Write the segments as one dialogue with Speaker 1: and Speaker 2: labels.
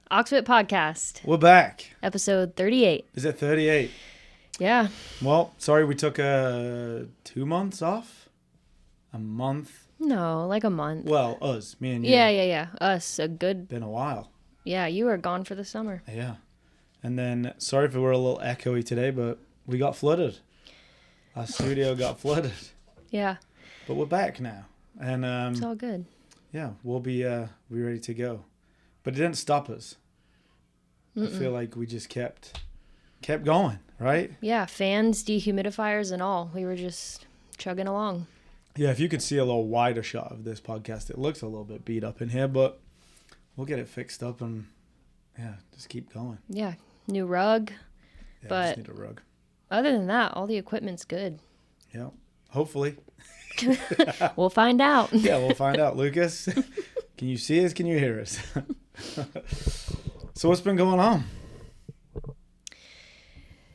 Speaker 1: Oxfit Podcast,
Speaker 2: We're back.
Speaker 1: episode 38.
Speaker 2: Is it 38?
Speaker 1: Yeah.
Speaker 2: Well, sorry we took 2 months off. A month.
Speaker 1: No, like a month.
Speaker 2: Well, us, me and you.
Speaker 1: Yeah. Us, a good...
Speaker 2: Been a while.
Speaker 1: Yeah, you were gone for the summer.
Speaker 2: Yeah. And then, sorry if we're a little echoey today, but we got flooded. Our studio got flooded.
Speaker 1: Yeah.
Speaker 2: But we're back now. And
Speaker 1: It's all good.
Speaker 2: yeah, we'll be ready to go. But it didn't stop us. I feel like we just kept going, right?
Speaker 1: Yeah, fans, dehumidifiers, and all. We were just chugging along.
Speaker 2: Yeah, if you could see a little wider shot of this podcast, it looks a little bit beat up in here, but we'll get it fixed up and, yeah, just keep going.
Speaker 1: Yeah, new rug.
Speaker 2: Yeah,
Speaker 1: But-
Speaker 2: just need a rug.
Speaker 1: Other than that, all the equipment's good.
Speaker 2: Yeah, hopefully.
Speaker 1: We'll find out.
Speaker 2: Yeah, we'll find out. Lucas, can you see us? Can you hear us? So what's been going on?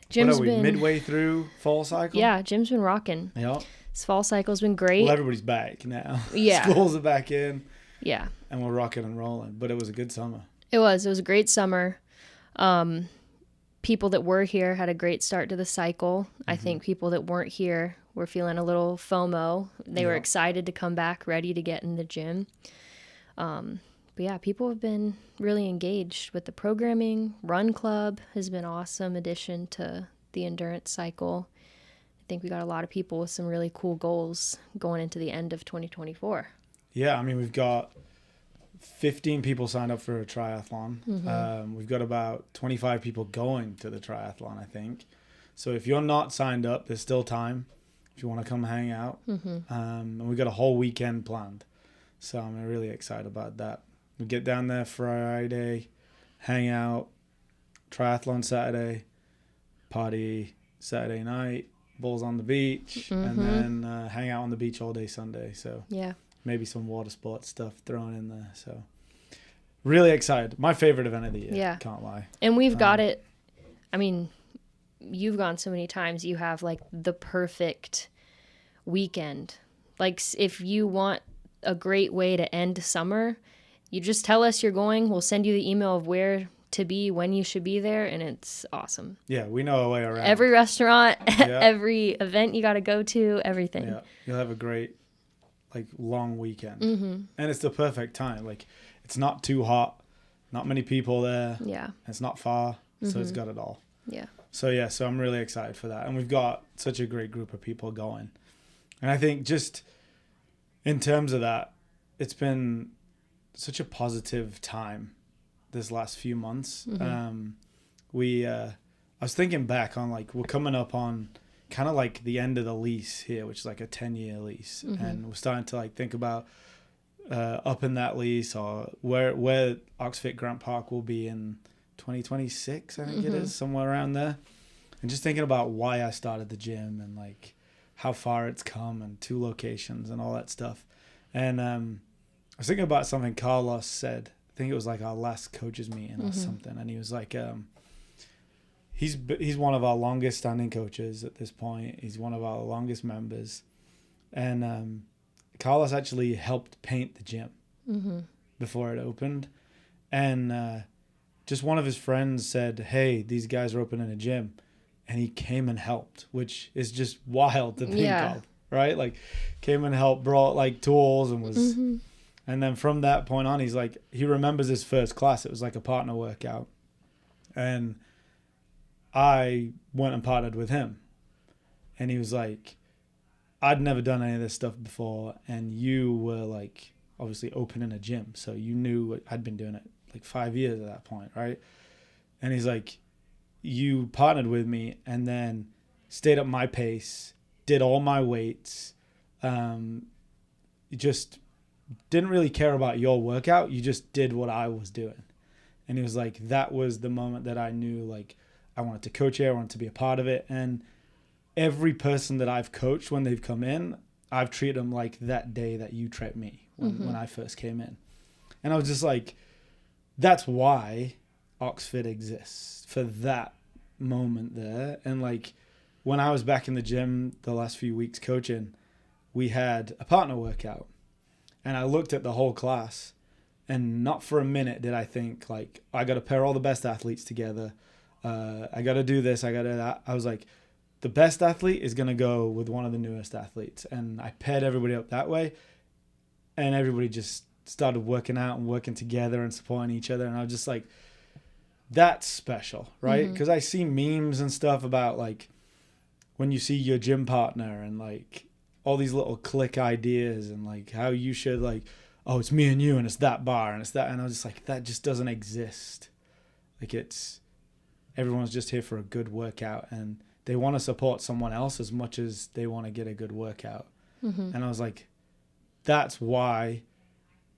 Speaker 1: Jim's
Speaker 2: what are we,
Speaker 1: been...
Speaker 2: midway through fall cycle?
Speaker 1: Yeah, Jim's been rocking.
Speaker 2: Yeah.
Speaker 1: This fall cycle's been great.
Speaker 2: Well, everybody's back now.
Speaker 1: Yeah.
Speaker 2: Schools are back in.
Speaker 1: Yeah.
Speaker 2: And we're rocking and rolling. But it was a good summer.
Speaker 1: It was a great summer. People that were here had a great start to the cycle. I think people that weren't here were feeling a little FOMO. They were excited to come back, ready to get in the gym. But yeah, people have been really engaged with the programming. Run Club has been an awesome addition to the endurance cycle. I think we got a lot of people with some really cool goals going into the end of 2024.
Speaker 2: Yeah, I mean, we've got 15 people signed up for a triathlon. We've got about 25 people going to the triathlon, I think. So if you're not signed up, there's still time if you want to come hang out. And we've got a whole weekend planned. So I'm really excited about that. We get down there Friday, hang out, triathlon Saturday, party Saturday night, bowls on the beach, and then hang out on the beach all day Sunday. So
Speaker 1: Yeah.
Speaker 2: maybe some water sports stuff thrown in there. So really excited. My favorite event of the year.
Speaker 1: Yeah.
Speaker 2: Can't lie.
Speaker 1: And we've got it. I mean, you've gone so many times. You have like the perfect weekend. Like if you want a great way to end summer, you just tell us you're going. We'll send you the email of where to be, when you should be there. And it's awesome.
Speaker 2: Yeah, we know our way around.
Speaker 1: Every restaurant, every event you got to go to, everything.
Speaker 2: Yeah, you'll have a great, like, long weekend. And it's the perfect time. Like, it's not too hot, not many people there.
Speaker 1: Yeah.
Speaker 2: It's not far, so it's got it all.
Speaker 1: Yeah.
Speaker 2: So I'm really excited for that. And we've got such a great group of people going. And I think just in terms of that, it's been such a positive time this last few months. I was thinking back on, like, we're coming up on kind of like the end of the lease here, which is like a 10-year lease. And we're starting to, like, think about up in that lease or where Oxfit Grant Park will be in 2026, I think it is, somewhere around there. And just thinking about why I started the gym and, like, how far it's come and 2 locations and all that stuff. And I was thinking about something Carlos said. I think it was like our last coaches meeting or something. And he was like, he's one of our longest standing coaches at this point. He's one of our longest members. And Carlos actually helped paint the gym before it opened. And just one of his friends said, hey, these guys are opening a gym. And he came and helped, which is just wild to think of, right? Like, came and helped, brought, like, tools and was... And then from that point on, he's like, he remembers his first class. It was like a partner workout. And I went and partnered with him. And he was like, I'd never done any of this stuff before. And you were, like, obviously opening a gym. So you knew I'd been doing it like 5 years at that point, right? And he's like, you partnered with me and then stayed at my pace, did all my weights, just didn't really care about your workout. You just did what I was doing. And he was like, that was the moment that I knew, like, I wanted to coach here. I wanted to be a part of it. And every person that I've coached when they've come in, I've treated them like that day that you trained me when I first came in. And I was just like, that's why Oxfit exists, for that moment there. And, like, when I was back in the gym the last few weeks coaching, we had a partner workout. And I looked at the whole class And not for a minute did I think like, I got to pair all the best athletes together. I got to do this. I got to that. I was like, the best athlete is going to go with one of the newest athletes. And I paired everybody up that way. And everybody just started working out and working together and supporting each other. And I was just like, that's special, right? Because I see memes and stuff about like when you see your gym partner and like all these little click ideas and like how you should like, oh, it's me and you and it's that bar and it's that. And I was just like, that just doesn't exist. Like everyone's just here for a good workout and they want to support someone else as much as they want to get a good workout. And I was like, that's why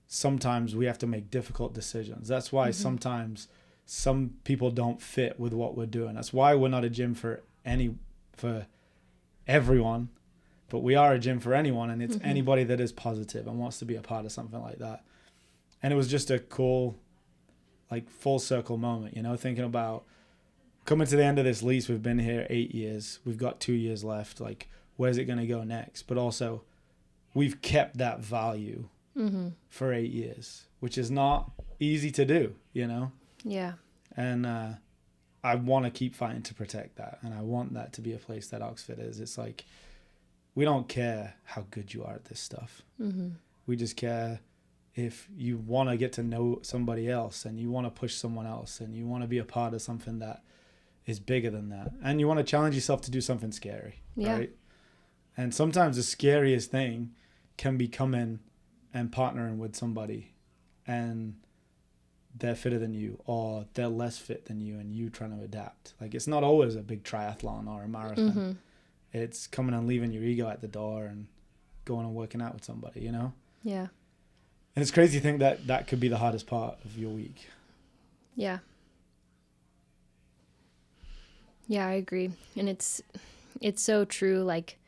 Speaker 2: sometimes we have to make difficult decisions. That's why sometimes some people don't fit with what we're doing. That's why we're not a gym for everyone, but we are a gym for anyone. And it's anybody that is positive and wants to be a part of something like that. And it was just a cool, like full circle moment, thinking about coming to the end of this lease. We've been here 8 years. We've got 2 years left. Like, where's it going to go next? But also we've kept that value for 8 years, which is not easy to do,
Speaker 1: Yeah.
Speaker 2: And I want to keep fighting to protect that. And I want that to be a place that Oxfit is. It's like, we don't care how good you are at this stuff. We just care if you want to get to know somebody else and you want to push someone else and you want to be a part of something that is bigger than that. And you want to challenge yourself to do something scary, right? And sometimes the scariest thing can be coming and partnering with somebody and they're fitter than you or they're less fit than you and you trying to adapt. Like, it's not always a big triathlon or a marathon. It's coming and leaving your ego at the door and going and working out with somebody,
Speaker 1: Yeah.
Speaker 2: And it's crazy to think that that could be the hardest part of your week.
Speaker 1: Yeah. Yeah, I agree. And it's so true, like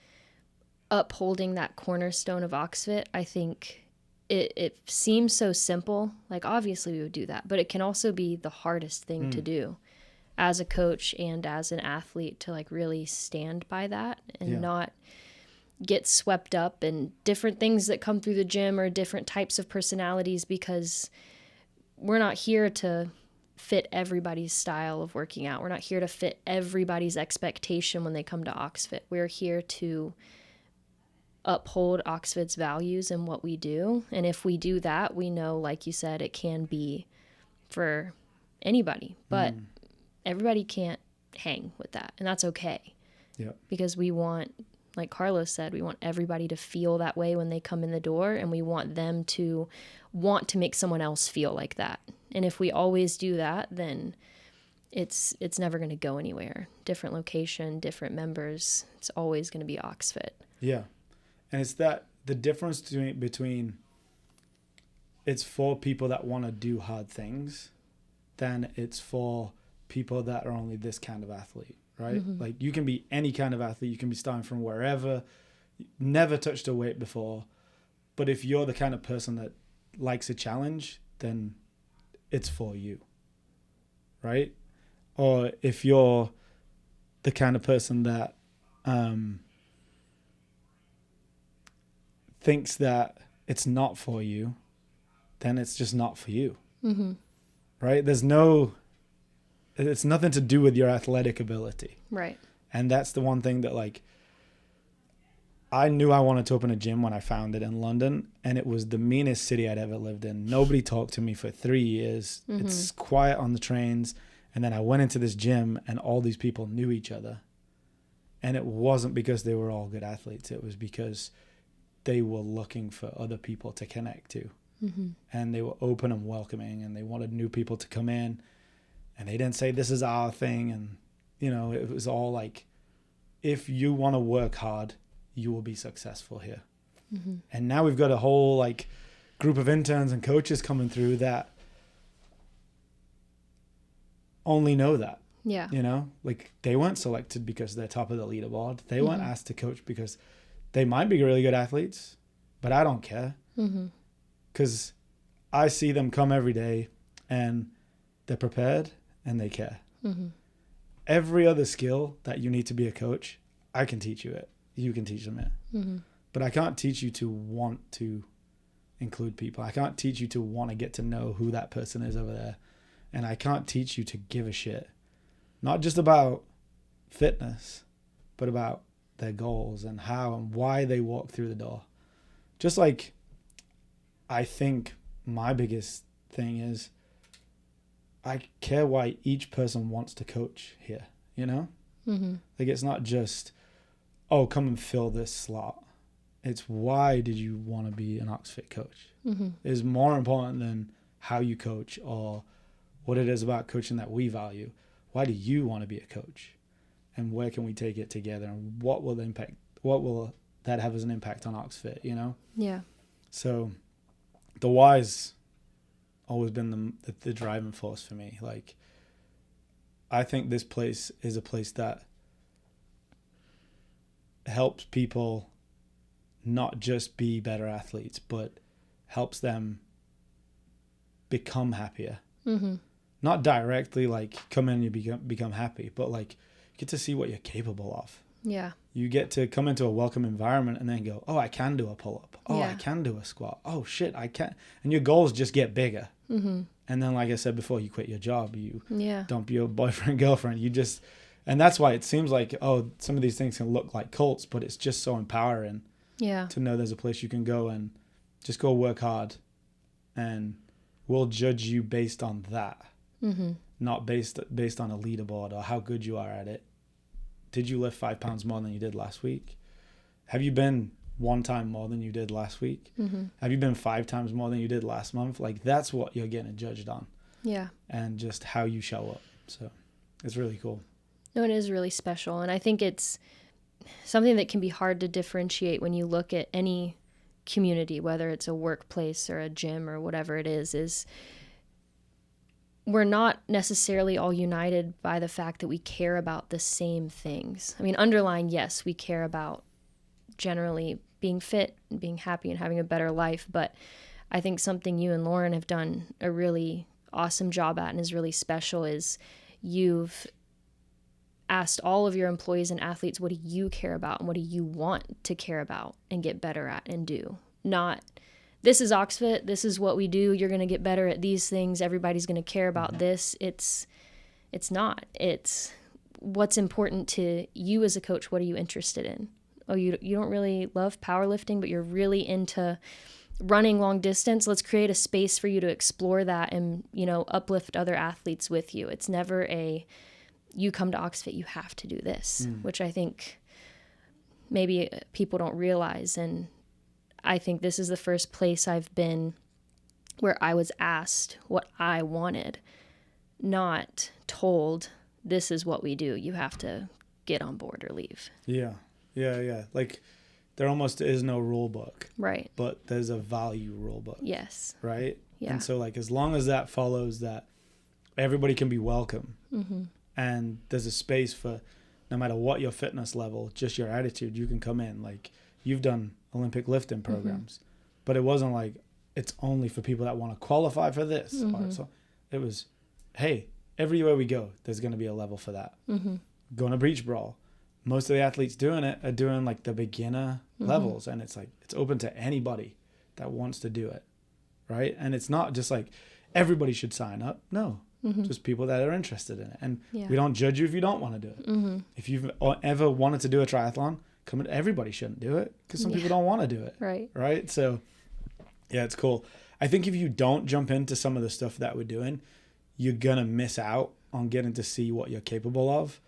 Speaker 1: upholding that cornerstone of Oxfit. I think it seems so simple. Like, obviously we would do that, but it can also be the hardest thing to do as a coach and as an athlete, to like really stand by that and not get swept up in different things that come through the gym or different types of personalities, because we're not here to fit everybody's style of working out. We're not here to fit everybody's expectation when they come to Oxfit. We're here to uphold Oxfit's values and what we do. And if we do that, we know, like you said, it can be for anybody, but everybody can't hang with that. And that's okay.
Speaker 2: Yeah.
Speaker 1: Because we want, like Carlos said, we want everybody to feel that way when they come in the door, and we want them to want to make someone else feel like that. And if we always do that, then it's never going to go anywhere. Different location, different members. It's always going to be Oxfit.
Speaker 2: Yeah. And it's that the difference between it's for people that want to do hard things than it's for people that are only this kind of athlete, right? Like, you can be any kind of athlete. You can be starting from wherever, never touched a weight before. But if you're the kind of person that likes a challenge, then it's for you, right? Or if you're the kind of person that thinks that it's not for you, then it's just not for you, right? It's nothing to do with your athletic ability.
Speaker 1: Right.
Speaker 2: And that's the one thing that, like, I knew I wanted to open a gym when I found it in London, and it was the meanest city I'd ever lived in. Nobody talked to me for 3 years. It's quiet on the trains. And then I went into this gym and all these people knew each other. And it wasn't because they were all good athletes. It was because they were looking for other people to connect to. And they were open and welcoming, and they wanted new people to come in. And they didn't say, this is our thing. And, it was all like, if you want to work hard, you will be successful here. And now we've got a whole like group of interns and coaches coming through that only know that.
Speaker 1: Yeah.
Speaker 2: Like, they weren't selected because they're top of the leaderboard. They weren't asked to coach because they might be really good athletes, but I don't care. Because I see them come every day and they're prepared and they care. Every other skill that you need to be a coach, I can teach you it. You can teach them it. But I can't teach you to want to include people. I can't teach you to want to get to know who that person is over there. And I can't teach you to give a shit. Not just about fitness, but about their goals and how and why they walk through the door. Just like I think my biggest thing is I care why each person wants to coach here, you know?
Speaker 1: Mm-hmm.
Speaker 2: Like it's not just, oh, come and fill this slot. It's why did you want to be an Oxfit coach?
Speaker 1: Mm-hmm.
Speaker 2: Is more important than how you coach or what it is about coaching that we value. Why do you want to be a coach? And where can we take it together? And what will that have as an impact on Oxfit, you know?
Speaker 1: Yeah.
Speaker 2: So the why's always been the driving force for me. Like, I think this place is a place that helps people not just be better athletes, but helps them become happier.
Speaker 1: Mm-hmm.
Speaker 2: Not directly like come in and you become happy, but like you get to see what you're capable of.
Speaker 1: Yeah.
Speaker 2: You get to come into a welcome environment and then go, oh, I can do a pull-up. Oh,
Speaker 1: Yeah.
Speaker 2: I can do a squat. Oh, shit, I can. And your goals just get bigger.
Speaker 1: Mm-hmm.
Speaker 2: And then, like I said before, you quit your job. You
Speaker 1: Yeah.
Speaker 2: dump your boyfriend, girlfriend. And that's why it seems like, oh, some of these things can look like cults, but it's just so empowering.
Speaker 1: Yeah.
Speaker 2: To know there's a place you can go and just go work hard. And we'll judge you based on that.
Speaker 1: Mm-hmm.
Speaker 2: Not based on a leaderboard or how good you are at it. Did you lift 5 pounds more than you did last week? Have you been 1 time more than you did last week?
Speaker 1: Mm-hmm.
Speaker 2: Have you been 5 times more than you did last month? Like that's what you're getting judged on.
Speaker 1: Yeah.
Speaker 2: And just how you show up. So it's really cool.
Speaker 1: No, it is really special. And I think it's something that can be hard to differentiate when you look at any community, whether it's a workplace or a gym or whatever it is we're not necessarily all united by the fact that we care about the same things. I mean, underlying, yes, we care about generally being fit and being happy and having a better life. But I think something you and Lauren have done a really awesome job at and is really special is you've asked all of your employees and athletes, what do you care about and what do you want to care about and get better at and do? Not, this is Oxfit, this is what we do, you're going to get better at these things, everybody's going to care about this. It's not. It's what's important to you as a coach. What are you interested in? Oh, you don't really love powerlifting, but you're really into running long distance. Let's create a space for you to explore that and, uplift other athletes with you. It's never you come to Oxfit, you have to do this, which I think maybe people don't realize. And I think this is the first place I've been where I was asked what I wanted, not told, this is what we do. You have to get on board or leave.
Speaker 2: Yeah. Like there almost is no rule book.
Speaker 1: Right.
Speaker 2: But there's a value rule book.
Speaker 1: Yes.
Speaker 2: Right?
Speaker 1: Yeah.
Speaker 2: And so like as long as that follows that everybody can be welcome and there's a space for no matter what your fitness level, just your attitude, you can come in. Like you've done Olympic lifting programs, but it wasn't like it's only for people that want to qualify for this. So it was, hey, everywhere we go, there's going to be a level for that. Going to Breach Brawl. Most of the athletes doing it are doing like the beginner levels, and it's like it's open to anybody that wants to do it, right? And it's not just like everybody should sign up. No, just people that are interested in it. And we don't judge you if you don't want to do it. If you've ever wanted to do a triathlon, everybody shouldn't do it because some people don't want to do it. Right. So yeah, it's cool. I think if you don't jump into some of the stuff that we're doing, you're gonna miss out on getting to see what you're capable of.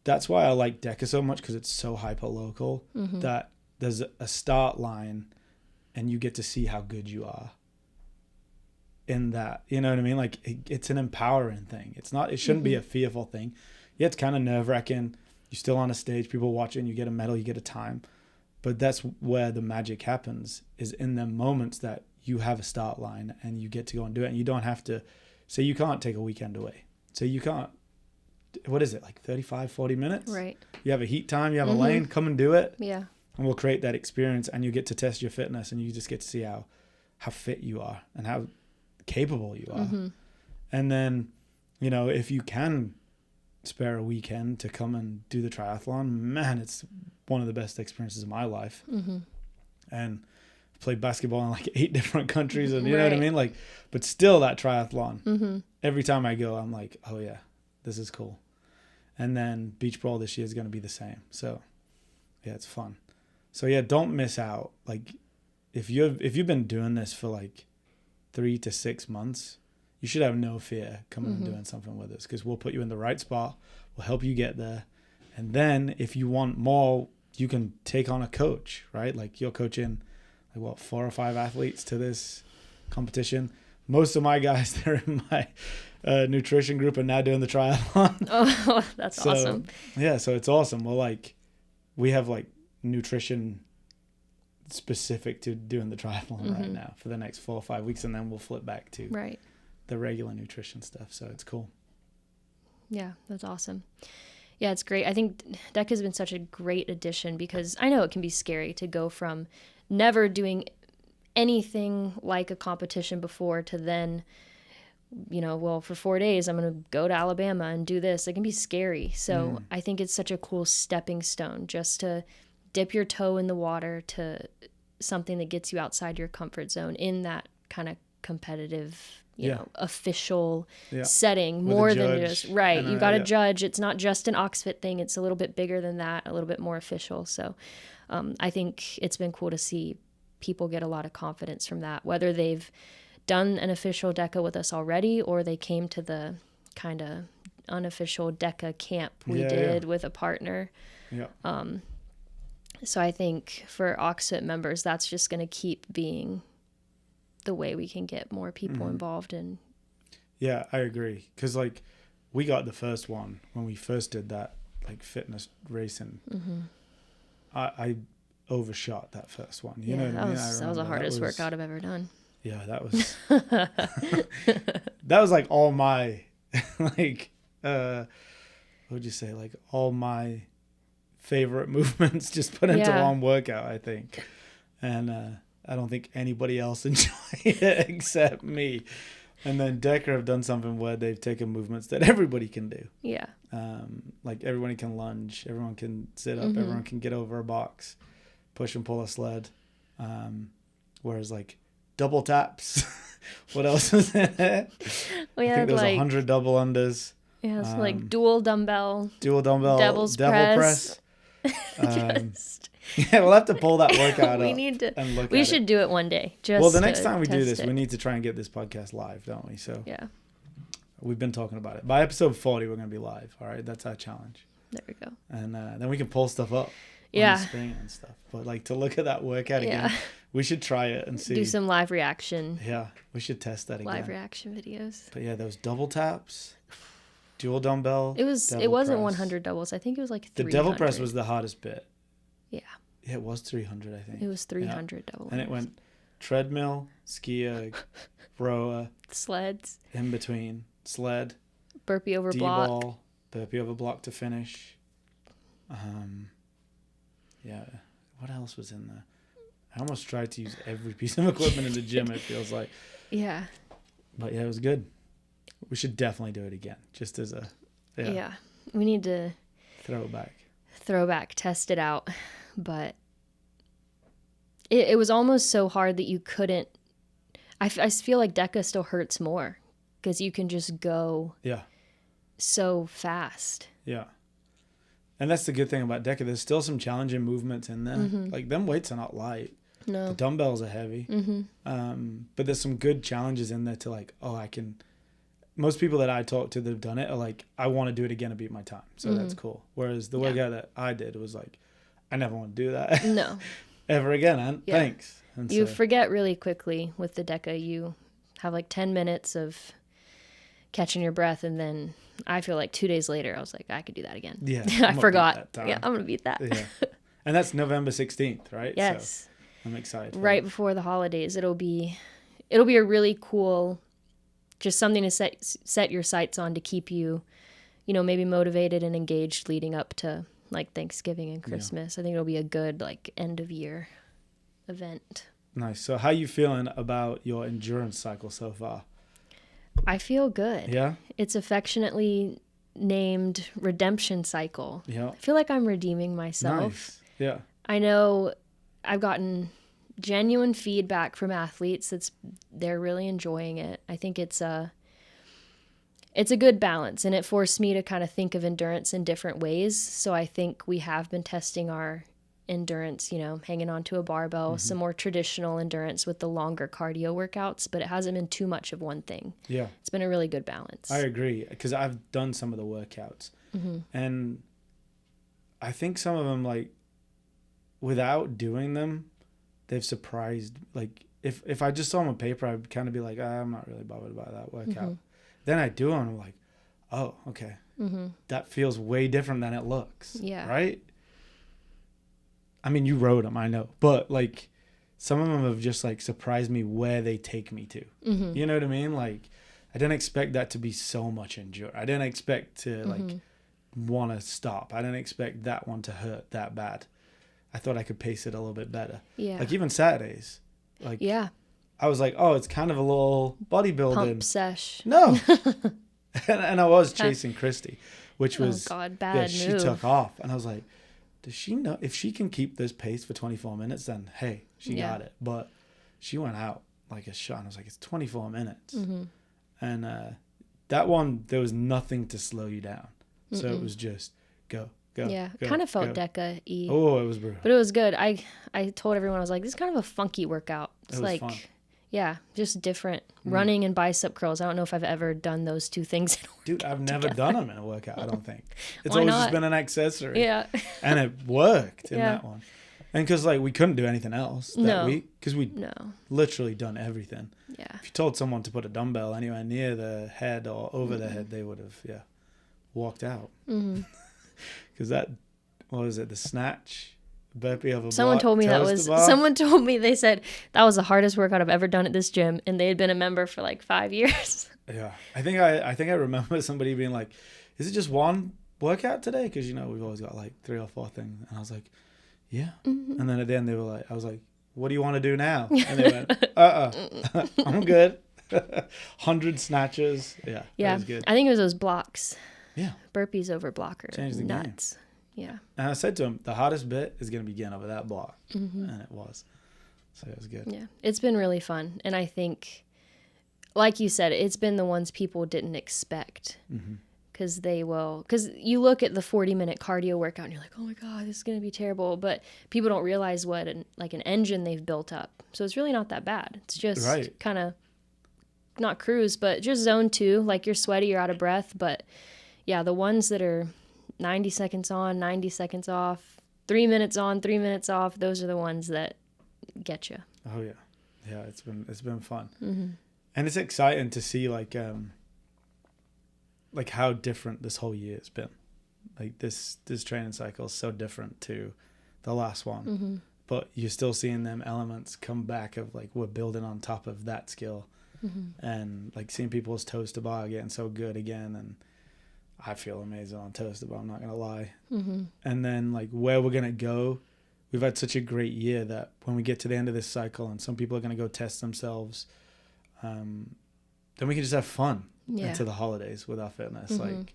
Speaker 2: That's why I like DEKA so much, because it's so hyper local that there's a start line and you get to see how good you are in that. You know what I mean? Like it's an empowering thing. It shouldn't be a fearful thing. Yeah, it's kind of nerve-wracking. You're still on a stage, people watching, you get a medal, you get a time. But that's where the magic happens, is in the moments that you have a start line and you get to go and do it. And you don't have to say you can't take a weekend away. So you can't, what is it, like 35, 40 minutes?
Speaker 1: Right.
Speaker 2: You have a heat time, you have a lane, come and do it.
Speaker 1: Yeah.
Speaker 2: And we'll create that experience and you get to test your fitness and you just get to see how fit you are and how capable you are. And then, if you can spare a weekend to come and do the triathlon, man, it's one of the best experiences of my life. And played basketball in like 8 different countries, and you know what I mean? Like, but still that triathlon, every time I go, I'm like, oh yeah, this is cool. And then beach brawl this year is going to be the same. So yeah, it's fun. So yeah, don't miss out. Like if you've been doing this for like 3 to 6 months, you should have no fear coming and doing something with us, because we'll put you in the right spot. We'll help you get there. And then if you want more, you can take on a coach, right? Like you're coaching like what, 4 or 5 athletes to this competition. Most of my guys that are in my nutrition group are now doing the triathlon.
Speaker 1: Oh, that's awesome.
Speaker 2: Yeah, so it's awesome. Well, like we have like nutrition specific to doing the triathlon right now for the next 4 or 5 weeks, and then we'll flip back to the regular nutrition stuff. So it's cool.
Speaker 1: Yeah, that's awesome. Yeah, it's great. I think DEKA has been such a great addition, because I know it can be scary to go from never doing anything like a competition before to then, you know, well, for 4 days, I'm going to go to Alabama and do this. It can be scary. So I think it's such a cool stepping stone just to dip your toe in the water to something that gets you outside your comfort zone in that kind of competitive, you know, official setting,
Speaker 2: with
Speaker 1: more than just, you got to judge. It's not just an Oxfit thing. It's a little bit bigger than that, a little bit more official. So I think it's been cool to see people get a lot of confidence from that, whether they've done an official DEKA with us already or they came to the kind of unofficial DEKA camp we did with a partner. So I think for Oxfit members, that's just going to keep being the way we can get more people involved in. Yeah,
Speaker 2: I agree. Because like we got the first one when we first did that like fitness racing. I overshot that first one. You know what I mean?
Speaker 1: That was the hardest workout I've ever done.
Speaker 2: Yeah, that was that was like all my like what would you say, like all my favorite movements just put into one workout, I think. And I don't think anybody else enjoyed it except me. And then DEKA have done something where they've taken movements that everybody can do. Yeah. Like everybody can lunge, everyone can sit up, everyone can get over a box, push and pull a sled. Whereas like double taps, what else was in it? I think there was 100 double unders.
Speaker 1: Yeah, it's like dual dumbbell,
Speaker 2: devil's press. Yeah, we'll have to pull that workout up.
Speaker 1: We should do it one day.
Speaker 2: Well, the next time we do this, we need to try and get this podcast live, don't we? So
Speaker 1: yeah,
Speaker 2: we've been talking about it. By episode 40, we're going to be live. All right, that's our challenge.
Speaker 1: There we go.
Speaker 2: And then we can pull stuff up on the screen and stuff. But like to look at that workout again, we should try it and see.
Speaker 1: Do some live reaction.
Speaker 2: Yeah, we should test that again.
Speaker 1: Live reaction videos.
Speaker 2: But yeah, those double taps, dual dumbbell.
Speaker 1: It wasn't 100 doubles. I think it was like 300.
Speaker 2: The devil press was the hardest bit.
Speaker 1: Yeah.
Speaker 2: Yeah, it was 300, I think.
Speaker 1: It was 300 double.
Speaker 2: And it went treadmill, skier, rower,
Speaker 1: sleds,
Speaker 2: in between, sled,
Speaker 1: burpee over block,
Speaker 2: D-ball, burpee over block to finish. Yeah, what else was in there? I almost tried to use every piece of equipment in the gym, it feels like. Yeah. But yeah, it was good. We should definitely do it again, just as a... Yeah,
Speaker 1: we need to...
Speaker 2: Throwback,
Speaker 1: test it out. But it was almost so hard that you couldn't... I feel like DEKA still hurts more because you can just go so fast.
Speaker 2: Yeah. And that's the good thing about DEKA. There's still some challenging movements in there. Like, them weights are not light.
Speaker 1: No.
Speaker 2: The dumbbells are heavy. But there's some good challenges in there to like, I can... Most people that I talk to that have done it are like, I want to do it again and beat my time. So that's cool. Whereas the workout that I did was like, I never want to do that. No. Ever again, Ant. Yeah. Thanks. And
Speaker 1: you forget really quickly with the DEKA. You have like 10 minutes of catching your breath, and then I feel like 2 days later, I was like, I could do that again. Yeah. I forgot. Yeah, I'm going to beat that.
Speaker 2: Yeah. And that's November 16th, right?
Speaker 1: Yes.
Speaker 2: So I'm excited.
Speaker 1: Right before the holidays. It'll be a really cool, just something to set your sights on to keep you, maybe motivated and engaged leading up to like Thanksgiving and Christmas. I think it'll be a good like end of year event.
Speaker 2: Nice. So how you feeling about your endurance cycle so far?
Speaker 1: I feel good.
Speaker 2: Yeah?
Speaker 1: It's affectionately named Redemption Cycle.
Speaker 2: Yeah.
Speaker 1: I feel like I'm redeeming myself.
Speaker 2: Nice. Yeah.
Speaker 1: I know I've gotten genuine feedback from athletes. They're really enjoying it. I think it's a good balance, and it forced me to kind of think of endurance in different ways. So I think we have been testing our endurance, hanging onto a barbell, some more traditional endurance with the longer cardio workouts, but it hasn't been too much of one thing.
Speaker 2: Yeah.
Speaker 1: It's been a really good balance.
Speaker 2: I agree, because I've done some of the workouts, and I think some of them, like, without doing them, they've surprised. Like, if I just saw them on paper, I'd kind of be like, I'm not really bothered about that workout. Then I do them, and I'm like, oh, okay. That feels way different than it looks.
Speaker 1: Yeah.
Speaker 2: Right? I mean, you rode them, I know. But, like, some of them have just, like, surprised me where they take me to. You know what I mean? Like, I didn't expect that to be so much endurance. I didn't expect to, like, want to stop. I didn't expect that one to hurt that bad. I thought I could pace it a little bit better.
Speaker 1: Yeah.
Speaker 2: Like, even Saturdays. Like,
Speaker 1: yeah.
Speaker 2: I was like, oh, it's kind of a little bodybuilding.
Speaker 1: Pump sesh.
Speaker 2: No. and I was chasing Christy, which was,
Speaker 1: bad move.
Speaker 2: She took off. And I was like, does she know if she can keep this pace for 24 minutes, then hey, she got it. But she went out like a shot. And I was like, it's 24 minutes. And that one, there was nothing to slow you down. So it was just go.
Speaker 1: Yeah, kind of felt DEKA-y.
Speaker 2: Oh, it was brutal.
Speaker 1: But it was good. I told everyone, I was like, this is kind of a funky workout. It's like,
Speaker 2: fun.
Speaker 1: Yeah, just different. Running and bicep curls. I don't know if I've ever done those two things.
Speaker 2: Dude, I've never done them in a workout, I don't think. It's
Speaker 1: Why
Speaker 2: always
Speaker 1: not?
Speaker 2: just been an accessory.
Speaker 1: Yeah.
Speaker 2: And it worked in that one. And because, like, we couldn't do anything else that week. Because we'd literally done everything.
Speaker 1: Yeah.
Speaker 2: If you told someone to put a dumbbell anywhere near the head or over the head, they would have, walked out. Because that, what was it, the snatch? Burpee of a
Speaker 1: Someone told me they said that was the hardest workout I've ever done at this gym, and they had been a member for like 5 years.
Speaker 2: Yeah. I think I remember somebody being like, is it just one workout today? Because, we've always got like 3 or 4 things. And I was like, yeah. And then at the end they were like, I was like, what do you want to do now? And they went, I'm good. 100 snatches. Yeah. That was good.
Speaker 1: I think it was those blocks.
Speaker 2: Yeah.
Speaker 1: Burpees over blocker.
Speaker 2: Changed the
Speaker 1: nuts.
Speaker 2: game.
Speaker 1: Yeah.
Speaker 2: And I said to him, the hardest bit is going to be getting over that block. And it was. So it was good.
Speaker 1: Yeah. It's been really fun. And I think, like you said, it's been the ones people didn't expect. Because you look at the 40-minute cardio workout and you're like, oh my God, this is going to be terrible. But people don't realize what an engine they've built up. So it's really not that bad. It's just kind of not cruise, but just zone 2. Like, you're sweaty, you're out of breath. But yeah, the ones that are 90 seconds on, 90 seconds off, 3 minutes on, 3 minutes off, those are the ones that get you.
Speaker 2: Oh yeah. Yeah, it's been fun. And it's exciting to see like how different this whole year has been. Like this training cycle is so different to the last one. But you're still seeing them elements come back of like, we're building on top of that skill. And like seeing people's toes to bar getting so good again, and I feel amazing on toes to bar, I'm not gonna lie. And then like where we're gonna go, we've had such a great year that when we get to the end of this cycle and some people are gonna go test themselves, then we can just have fun into the holidays with our fitness. Like,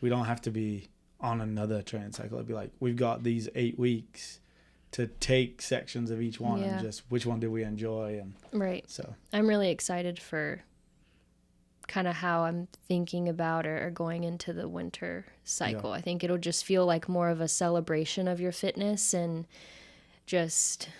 Speaker 2: we don't have to be on another training cycle. It'd be like, we've got these 8 weeks to take sections of each one and just which one do we enjoy. And so
Speaker 1: I'm really excited for kind of how I'm thinking about or going into the winter cycle. I think it'll just feel like more of a celebration of your fitness and just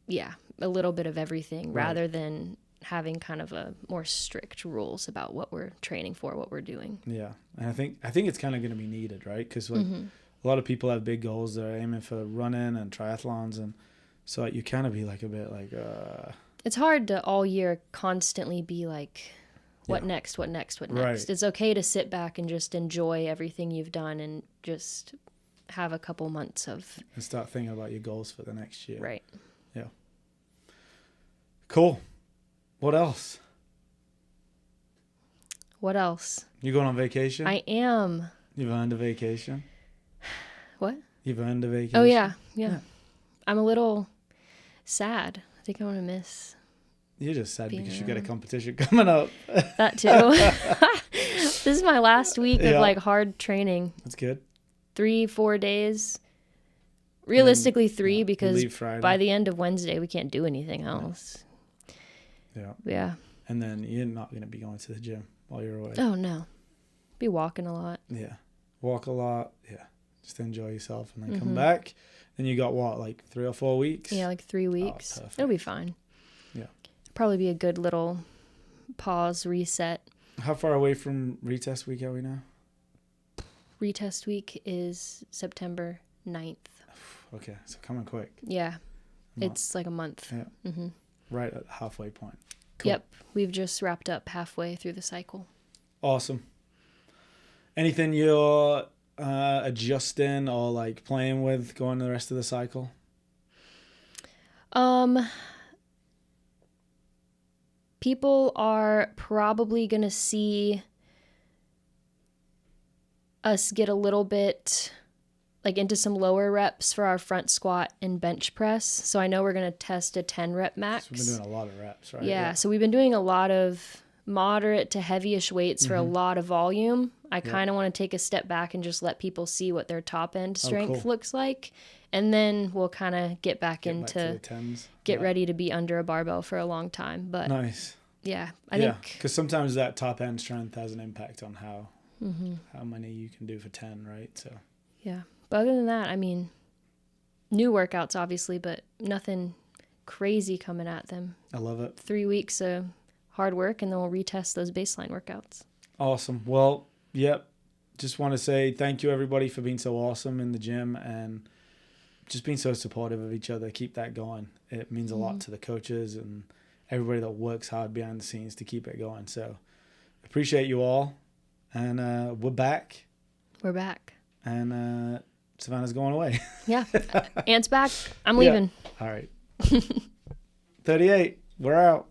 Speaker 1: a little bit of everything rather than having kind of a more strict rules about what we're training for, what we're doing. Yeah.
Speaker 2: And I think it's kind of going to be needed, right? Because like, a lot of people have big goals. They're aiming for running and triathlons. And so like, you kind of be like a bit like...
Speaker 1: It's hard to all year constantly be like, what next? It's okay to sit back and just enjoy everything you've done and just have a couple months of...
Speaker 2: And start thinking about your goals for the next year.
Speaker 1: Right.
Speaker 2: Yeah. Cool. What else? You going on vacation?
Speaker 1: I am.
Speaker 2: You've earned a vacation?
Speaker 1: What?
Speaker 2: You've earned a vacation?
Speaker 1: Oh, yeah. I'm a little sad. I think I'm going to miss...
Speaker 2: You're just sad because you got a competition coming up.
Speaker 1: That too. This is my last week of like hard training.
Speaker 2: That's good.
Speaker 1: 3-4 days Realistically, 3
Speaker 2: we
Speaker 1: because
Speaker 2: leave Friday.
Speaker 1: by the end of Wednesday, we can't do anything else. Yeah.
Speaker 2: And then you're not going to be going to the gym while you're away.
Speaker 1: Oh, no. Be walking a lot.
Speaker 2: Yeah. Walk a lot. Yeah. Just enjoy yourself and then come back. Then you got what, like 3 or 4 weeks?
Speaker 1: Yeah, like 3 weeks.
Speaker 2: Oh,
Speaker 1: it'll be fine.
Speaker 2: Yeah.
Speaker 1: Probably be a good little pause, reset.
Speaker 2: How far away from retest week are we now?
Speaker 1: Retest week is September 9th.
Speaker 2: Okay, so coming quick.
Speaker 1: Yeah. It's like a month.
Speaker 2: Yeah. Right at the halfway point. Cool.
Speaker 1: Yep. We've just wrapped up halfway through the cycle.
Speaker 2: Awesome. Anything you're adjusting or like playing with going the rest of the cycle?
Speaker 1: People are probably going to see us get a little bit like into some lower reps for our front squat and bench press. So I know we're going to test a 10 rep max.
Speaker 2: So we've been doing a lot of reps, right?
Speaker 1: Yeah. So we've been doing a lot of moderate to heavyish weights for a lot of volume. I kind of want to take a step back and just let people see what their top end strength looks like. And then we'll kind of get back into
Speaker 2: the tens.
Speaker 1: Get ready to be under a barbell for a long time. But
Speaker 2: nice.
Speaker 1: Yeah, I think
Speaker 2: because sometimes that top end strength has an impact on how many you can do for 10, right? So
Speaker 1: yeah, but other than that, I mean, new workouts obviously, but nothing crazy coming at them.
Speaker 2: I love it.
Speaker 1: 3 weeks of hard work, and then we'll retest those baseline workouts.
Speaker 2: Awesome. Well, yep. Just want to say thank you everybody for being so awesome in the gym and just being so supportive of each other. Keep that going. It means a lot to the coaches and everybody that works hard behind the scenes to keep it going. So appreciate you all. And we're back.
Speaker 1: We're back.
Speaker 2: And Savannah's going away.
Speaker 1: Yeah. Ant's back. I'm leaving.
Speaker 2: All right. 38. We're out.